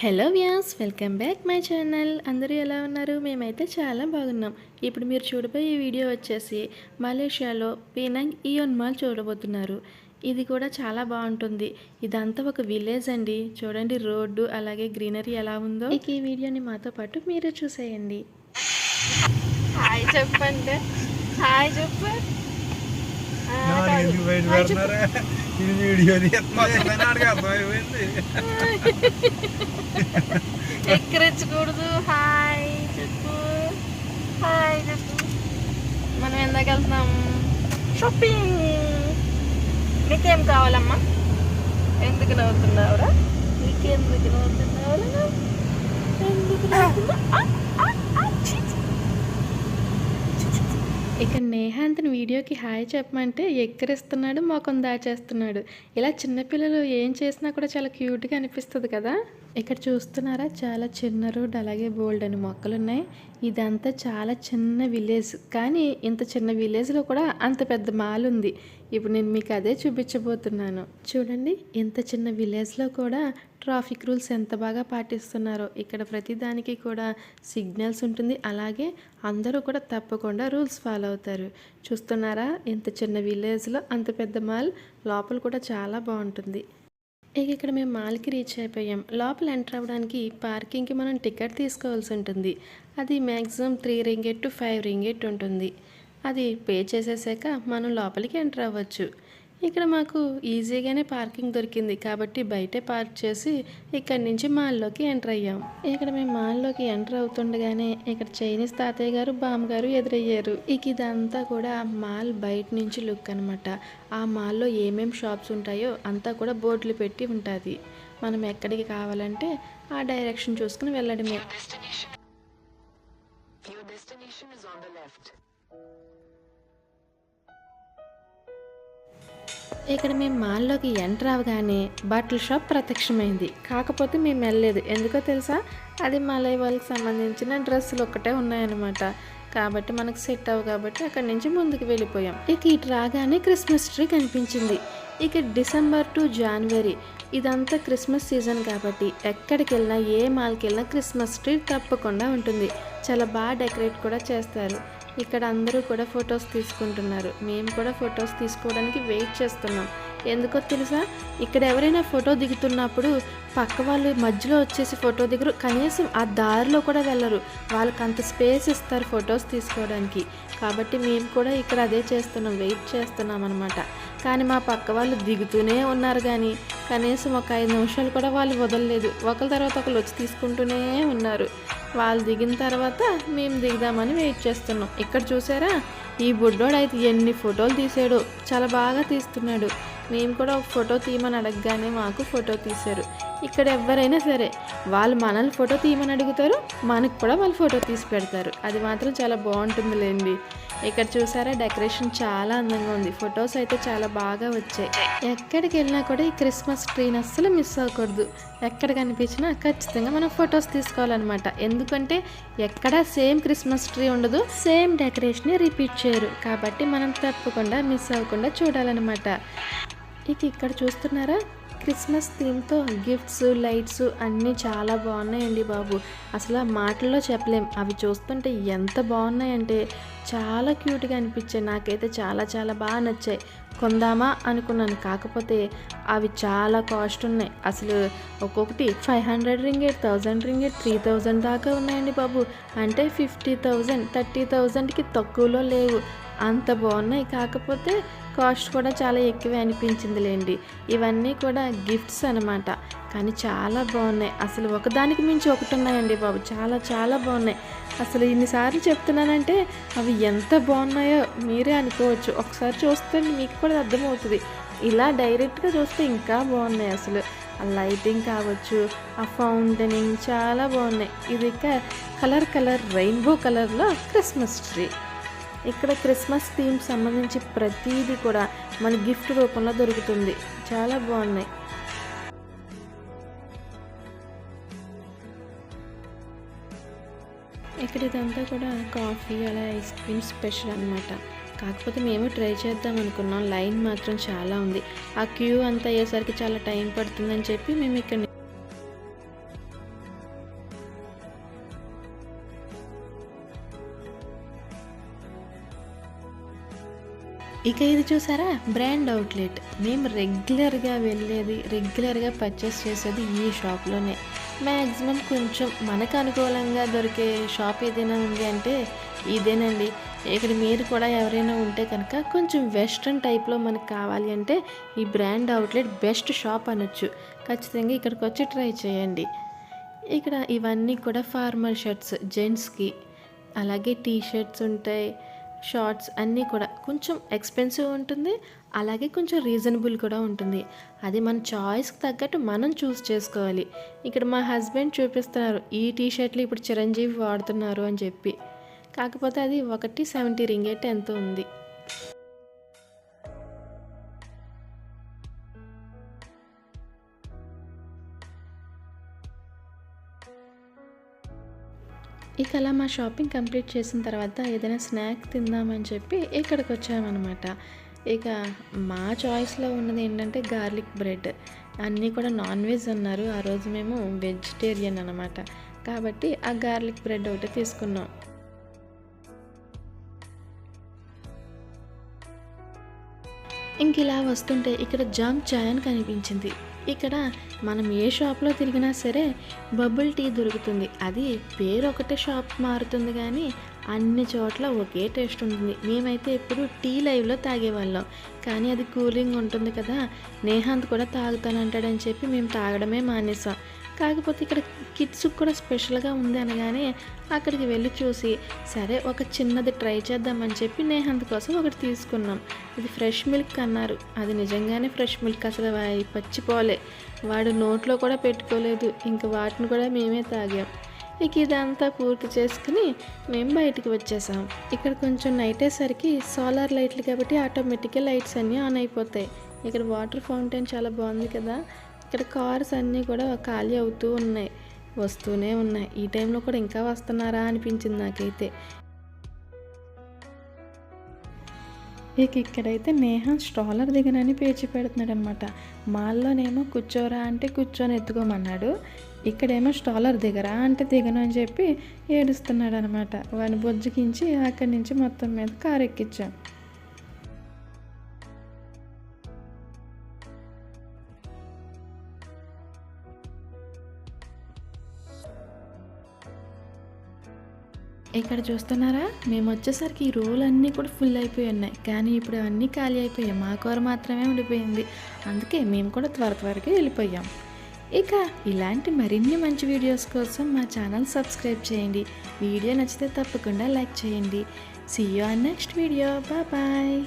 Hello Vyas, welcome back my channel. అందరూ ఎలా ఉన్నారు? మేమైతే చాలా బాగున్నాం. ఇప్పుడు మీరు చూడబోయే వీడియో వచ్చేసి మలేషియాలో పెనాంగ్ ఇయోన్ మాల్ చూడబోతున్నారు. ఇది కూడా చాలా బాగుంటుంది. ఇదంతా ఒక విలేజ్ అండి. చూడండి రోడ్డు అలాగే గ్రీనరీ ఎలా ఉందో. ఇక ఈ వీడియోని మాతో పాటు మీరు చూసేయండి. హాయ్ చెప్పండి. హాయ్ చెప్పు. ఎక్కరించకూడదు. హాయ్ చెప్పు. హాయ్ చెప్పు. మనం ఎందాక వెళ్తున్నాం షాపింగ్. నీకేం కావాలమ్మా? ఎందుకు నవ్వుతున్నావురా? నీకెందుకు నవ్వుతున్నావురా? ఎందుకు నవ్వుతున్నావు? ఇక నేహాంతని వీడియోకి హాయ్ చెప్పమంటే ఎక్కరిస్తున్నాడు, మొఖం దాచేస్తున్నాడు. ఇలా చిన్నపిల్లలు ఏం చేసినా కూడా చాలా క్యూట్గా అనిపిస్తుంది కదా. ఇక్కడ చూస్తున్నారా, చాలా చిన్న రోడ్ అలాగే బోల్డ్ అని మొక్కలు ఉన్నాయి. ఇదంతా చాలా చిన్న విలేజ్, కానీ ఇంత చిన్న విలేజ్లో కూడా అంత పెద్ద మాల్ ఉంది. ఇప్పుడు నేను మీకు అదే చూపించబోతున్నాను. చూడండి, ఇంత చిన్న విలేజ్లో కూడా ట్రాఫిక్ రూల్స్ ఎంత బాగా పాటిస్తున్నారో. ఇక్కడ ప్రతిదానికి కూడా సిగ్నల్స్ ఉంటుంది, అలాగే అందరూ కూడా తప్పకుండా రూల్స్ ఫాలో అవుతారు. చూస్తున్నారా, ఇంత చిన్న విలేజ్లో అంత పెద్ద మాల్. లోపల కూడా చాలా బాగుంటుంది. ఇక ఇక్కడ మేము మాల్కి రీచ్ అయిపోయాం. లోపల ఎంటర్ అవ్వడానికి పార్కింగ్కి మనం టికెట్ తీసుకోవాల్సి ఉంటుంది. అది మ్యాక్సిమం 3 రింగిట్ టు 5 రింగిట్ ఉంటుంది. అది పే చేసేసాక మనం లోపలికి ఎంటర్ అవ్వచ్చు. ఇక్కడ మాకు ఈజీగానే పార్కింగ్ దొరికింది కాబట్టి బయటే పార్క్ చేసి ఇక్కడి నుంచి మాల్లోకి ఎంటర్ అయ్యాం. ఇక్కడ మేము మాల్లోకి ఎంటర్ అవుతుండగానే ఇక్కడ చైనీస్ తాతయ్య గారు, బామ్మగారు ఎదురయ్యారు. ఇక ఇదంతా కూడా మాల్ బయట నుంచి లుక్ అనమాట. ఆ మాల్లో ఏమేం షాప్స్ ఉంటాయో అంతా కూడా బోర్డులు పెట్టి ఉంటుంది. మనం ఎక్కడికి కావాలంటే ఆ డైరెక్షన్ చూసుకుని వెళ్ళడమే. ఇక్కడ మేము మాల్లోకి ఎంటర్ అవగానే బట్టల షాప్ ప్రత్యక్షమైంది. కాకపోతే మేము వెళ్ళలేదు. ఎందుకో తెలుసా, అది మలై వాళ్ళకి సంబంధించిన డ్రెస్సులు ఒక్కటే ఉన్నాయన్నమాట. కాబట్టి మనకు సెట్ అవ్వు కాబట్టి అక్కడి నుంచి ముందుకు వెళ్ళిపోయాం. ఇక ఇటు రాగానే క్రిస్మస్ ట్రీ కనిపించింది. ఇక డిసెంబర్ టు జనవరి ఇదంతా క్రిస్మస్ సీజన్ కాబట్టి ఎక్కడికి వెళ్ళినా ఏ మాల్కి వెళ్ళినా క్రిస్మస్ ట్రీ తప్పకుండా ఉంటుంది. చాలా బాగా డెకరేట్ కూడా చేస్తారు. ఇక్కడ అందరూ కూడా ఫొటోస్ తీసుకుంటున్నారు. మేము కూడా ఫొటోస్ తీసుకోవడానికి వెయిట్ చేస్తున్నాం. ఎందుకో తెలుసా, ఇక్కడ ఎవరైనా ఫోటో దిగుతున్నప్పుడు పక్క వాళ్ళు మధ్యలో వచ్చేసి ఫోటో దిగరు, కనీసం ఆ దారిలో కూడా వెళ్ళరు. వాళ్ళకి అంత స్పేస్ ఇస్తారు ఫొటోస్ తీసుకోవడానికి. కాబట్టి మేము కూడా ఇక్కడ అదే చేస్తున్నాం, వెయిట్ చేస్తున్నాం అనమాట. కానీ మా పక్క వాళ్ళు దిగుతూనే ఉన్నారు, కానీ కనీసం ఒక 5 నిమిషాలు కూడా వాళ్ళు వదలలేదు. ఒకరి తర్వాత ఒకరు వచ్చి తీసుకుంటూనే ఉన్నారు. వాళ్ళు దిగిన తర్వాత మేము దిగుదామని వెయిట్ చేస్తున్నాం. ఇక్కడ చూసారా, ఈ బుడ్డోడు అయితే ఎన్ని ఫోటోలు తీసాడు, చాలా బాగా తీస్తున్నాడు. మేము కూడా ఒక ఫోటో తీయమని అడగగానే మాకు ఫోటో తీశారు. ఇక్కడ ఎవరైనా సరే వాళ్ళు మనల్ని ఫోటో తీయమని అడుగుతారు, మనకు కూడా వాళ్ళు ఫోటో తీసి పెడతారు. అది మాత్రం చాలా బాగుంటుందిలేండి. ఇక్కడ చూసారా, డెకరేషన్ చాలా అందంగా ఉంది. ఫొటోస్ అయితే చాలా బాగా వచ్చాయి. ఎక్కడికి వెళ్ళినా కూడా ఈ క్రిస్మస్ ట్రీని అస్సలు మిస్ అవ్వకూడదు. ఎక్కడ కనిపించినా ఖచ్చితంగా మనం ఫొటోస్ తీసుకోవాలన్నమాట. ఎందుకంటే ఎక్కడా సేమ్ క్రిస్మస్ ట్రీ ఉండదు, సేమ్ డెకరేషన్ రిపీట్ చేయరు. కాబట్టి మనం తప్పకుండా మిస్ అవ్వకుండా చూడాలన్నమాట. ఇక ఇక్కడ చూస్తున్నారా, క్రిస్మస్ థీమ్తో గిఫ్ట్స్, లైట్స్ అన్నీ చాలా బాగున్నాయండి బాబు. అసలు మాటల్లో చెప్పలేం. అవి చూస్తుంటే ఎంత బాగున్నాయంటే చాలా క్యూట్గా అనిపించాయి. నాకైతే చాలా చాలా బాగా నచ్చాయి. కొందామా అనుకున్నాను, కాకపోతే అవి చాలా కాస్ట్ ఉన్నాయి. అసలు ఒక్కొక్కటి 500 రింగిట్, 1000 రింగిట్, 3000 దాకా ఉన్నాయండి బాబు. అంటే 50,000, 30,000కి తక్కువలో లేవు. అంత బాగున్నాయి. కాకపోతే కాస్ట్ కూడా చాలా ఎక్కువే అనిపించిందిలేండి. ఇవన్నీ కూడా గిఫ్ట్స్ అనమాట, కానీ చాలా బాగున్నాయి. అసలు ఒకదానికి మించి ఒకటి ఉన్నాయండి బాబు. చాలా చాలా బాగున్నాయి. అసలు ఇన్నిసార్లు చెప్తున్నానంటే అవి ఎంత బాగున్నాయో మీరే అనుకోవచ్చు. ఒకసారి చూస్తే మీకు కూడా అర్థమవుతుంది. ఇలా డైరెక్ట్గా చూస్తే ఇంకా బాగున్నాయి. అసలు ఆ లైటింగ్ కావచ్చు, ఆ ఫౌంటైనింగ్ చాలా బాగున్నాయి. ఇది కలర్ రెయిన్బో కలర్లో క్రిస్మస్ ట్రీ. ఇక్కడ క్రిస్మస్ థీమ్ సంబంధించి ప్రతిదీ కూడా మన గిఫ్ట్ రూపంలో దొరుకుతుంది. చాలా బాగున్నాయి. ఇక్కడ ఇదంతా కూడా కాఫీ అలా ఐస్ క్రీమ్ స్పెషల్ అనమాట. కాకపోతే మేము ట్రై చేద్దాం అనుకున్నాం. లైన్ మాత్రం చాలా ఉంది. ఆ క్యూ అంతా అయ్యేసరికి చాలా టైం పడుతుందని చెప్పి మేము ఇక్కడ ఇక ఇది చూసారా, బ్రాండ్ అవుట్లెట్. మేము రెగ్యులర్గా వెళ్ళేది, రెగ్యులర్గా పర్చేస్ చేసేది ఈ షాప్లోనే. మ్యాక్సిమం కొంచెం మనకు అనుకూలంగా దొరికే షాప్ ఏదైనా ఉంది అంటే ఇదేనండి. ఇక్కడ మీరు కూడా ఎవరైనా ఉంటే కనుక కొంచెం వెస్ట్రన్ టైప్లో మనకు కావాలి అంటే ఈ బ్రాండ్ అవుట్లెట్ బెస్ట్ షాప్ అనొచ్చు. ఖచ్చితంగా ఇక్కడికి వచ్చి ట్రై చేయండి. ఇక్కడ ఇవన్నీ కూడా ఫార్మల్ షర్ట్స్ జెంట్స్కి, అలాగే టీ షర్ట్స్ ఉంటాయి, షార్ట్స్ అన్నీ కూడా కొంచెం ఎక్స్పెన్సివ్ ఉంటుంది, అలాగే కొంచెం రీజనబుల్ కూడా ఉంటుంది. అది మన చాయిస్కి తగ్గట్టు మనం చూస్ చేసుకోవాలి. ఇక్కడ మా హస్బెండ్ చూపిస్తున్నారు ఈ టీ షర్ట్లు ఇప్పుడు చిరంజీవి వాడుతున్నారు అని చెప్పి. కాకపోతే అది ఒకటి 70 రింగేట్ ఎంతో ఉంది. ఇక అలా మా షాపింగ్ కంప్లీట్ చేసిన తర్వాత ఏదైనా స్నాక్ తిందామని చెప్పి ఇక్కడికి వచ్చామన్నమాట. ఇక మా చాయిస్లో ఉన్నది ఏంటంటే గార్లిక్ బ్రెడ్. అన్నీ కూడా నాన్ వెజ్ అన్నారు, ఆ రోజు మేము వెజిటేరియన్ అనమాట. కాబట్టి ఆ గార్లిక్ బ్రెడ్ ఒకటి తీసుకున్నాం. ఇంక ఇలా వస్తుంటే ఇక్కడ జామ్ చాయ్ అని కనిపించింది. ఇక్కడ మనం ఏ షాప్లో తిరిగినా సరే బబుల్ టీ దొరుకుతుంది. అది పేరు ఒకటే షాప్ మారుతుంది కానీ అన్ని చోట్ల ఒకే టేస్ట్ ఉంటుంది. మేమైతే ఎప్పుడు టీ లైవ్లో తాగేవాళ్ళం, కానీ అది కూలింగ్ ఉంటుంది కదా, నేహాంత్ కూడా తాగుతానంటాడని చెప్పి మేము తాగడమే మానేసాం. కాకపోతే ఇక్కడ కిడ్స్కి కూడా స్పెషల్గా ఉంది అనగానే అక్కడికి వెళ్ళి చూసి సరే ఒక చిన్నది ట్రై చేద్దామని చెప్పి నేహాంత్ కోసం ఒకటి తీసుకున్నాం. ఇది ఫ్రెష్ మిల్క్ అన్నారు. అది నిజంగానే ఫ్రెష్ మిల్క్, అసలు పచ్చిపోలే. వాడు నోట్లో కూడా పెట్టుకోలేదు. ఇంకా వాటిని కూడా మేమే తాగాం. ఇక ఇదంతా పూర్తి చేసుకుని మేము బయటికి వచ్చేసాం. ఇక్కడ కొంచెం నైట్ అయ్యేసరికి సోలార్ లైట్లు కాబట్టి ఆటోమేటిక్గా లైట్స్ అన్నీ ఆన్ అయిపోతాయి. ఇక్కడ వాటర్ ఫౌంటైన్ చాలా బాగుంది కదా. ఇక్కడ కార్స్ అన్నీ కూడా ఖాళీ అవుతూ ఉన్నాయి, వస్తూనే ఉన్నాయి. ఈ టైంలో కూడా ఇంకా వస్తున్నారా అనిపించింది నాకైతే. ఇక ఇక్కడైతే నేహా స్ట్రాలర్ దిగనని పేచి పెడుతున్నాడు అనమాట. మాల్లోనేమో కూర్చోరా అంటే కూర్చొని ఎత్తుకోమన్నాడు, ఇక్కడేమో స్ట్రాలర్ దిగరా అంటే దిగను అని చెప్పి ఏడుస్తున్నాడు అనమాట. వాడిని బొజ్జుకించి అక్కడి నుంచి మొత్తం మీద కారు ఎక్కించాం. ఇక్కడ చూస్తున్నారా, మేము వచ్చేసరికి ఈ రోలు అన్నీ కూడా ఫుల్ అయిపోయి ఉన్నాయి, కానీ ఇప్పుడు అన్నీ ఖాళీ అయిపోయాయి. మా కూర మాత్రమే ఉండిపోయింది. అందుకే మేము కూడా త్వరగా వెళ్ళిపోయాం. ఇక ఇలాంటి మరిన్ని మంచి వీడియోస్ కోసం మా ఛానల్ సబ్స్క్రైబ్ చేయండి. వీడియో నచ్చితే తప్పకుండా లైక్ చేయండి. See you on next video. Bye.